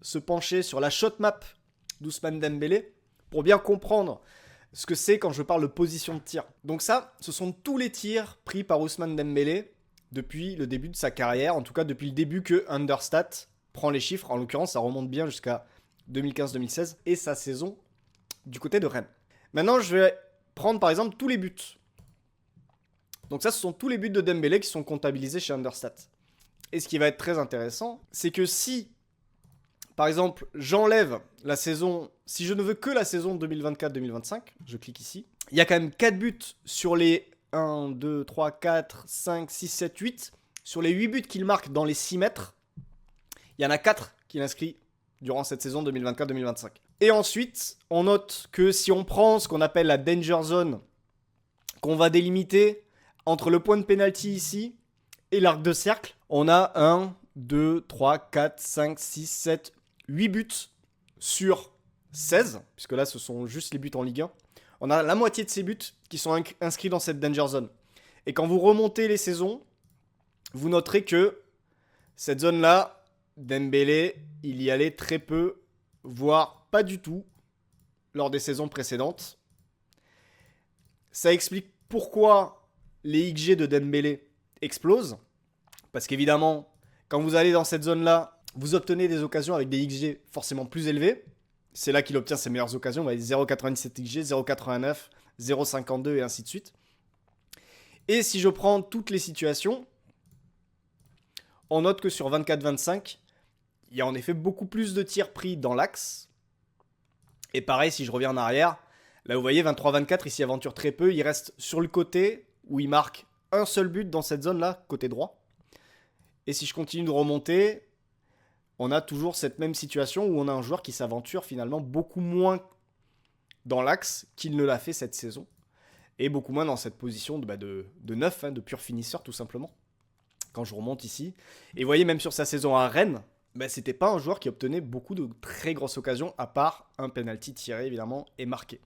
se pencher sur la shot map d'Ousmane Dembélé pour bien comprendre ce que c'est quand je parle de position de tir. Donc ça, ce sont tous les tirs pris par Ousmane Dembélé depuis le début de sa carrière, en tout cas depuis le début que Understat prend les chiffres. En l'occurrence, ça remonte bien jusqu'à 2015-2016 et sa saison du côté de Rennes. Maintenant, je vais prendre par exemple tous les buts. Donc ça, ce sont tous les buts de Dembélé qui sont comptabilisés chez Understat. Et ce qui va être très intéressant, c'est que si, par exemple, j'enlève la saison, si je ne veux que la saison 2024-2025, je clique ici, il y a quand même 4 buts sur les 1, 2, 3, 4, 5, 6, 7, 8. Sur les 8 buts qu'il marque dans les 6 mètres, il y en a 4 qu'il inscrit durant cette saison 2024-2025. Et ensuite, on note que si on prend ce qu'on appelle la danger zone, qu'on va délimiter entre le point de pénalty ici et l'arc de cercle, on a 1, 2, 3, 4, 5, 6, 7, 8 buts sur 16, puisque là ce sont juste les buts en Ligue 1. On a la moitié de ces buts qui sont inscrits dans cette danger zone. Et quand vous remontez les saisons, vous noterez que cette zone-là, Dembélé, il y allait très peu, voire pas du tout, lors des saisons précédentes. Ça explique pourquoi les XG de Dembélé explosent. Parce qu'évidemment, quand vous allez dans cette zone-là, vous obtenez des occasions avec des XG forcément plus élevés. C'est là qu'il obtient ses meilleures occasions. Vous voyez 0,97 XG, 0,89, 0,52 et ainsi de suite. Et si je prends toutes les situations, on note que sur 24-25, il y a en effet beaucoup plus de tirs pris dans l'axe. Et pareil, si je reviens en arrière, là vous voyez 23-24, il s'y aventure très peu. Il reste sur le côté où il marque un seul but dans cette zone-là, côté droit. Et si je continue de remonter, on a toujours cette même situation où on a un joueur qui s'aventure finalement beaucoup moins dans l'axe qu'il ne l'a fait cette saison. Et beaucoup moins dans cette position de neuf, de pur finisseur tout simplement. Quand je remonte ici. Et vous voyez, même sur sa saison à Rennes, c'était pas un joueur qui obtenait beaucoup de très grosses occasions, à part un penalty tiré évidemment et marqué.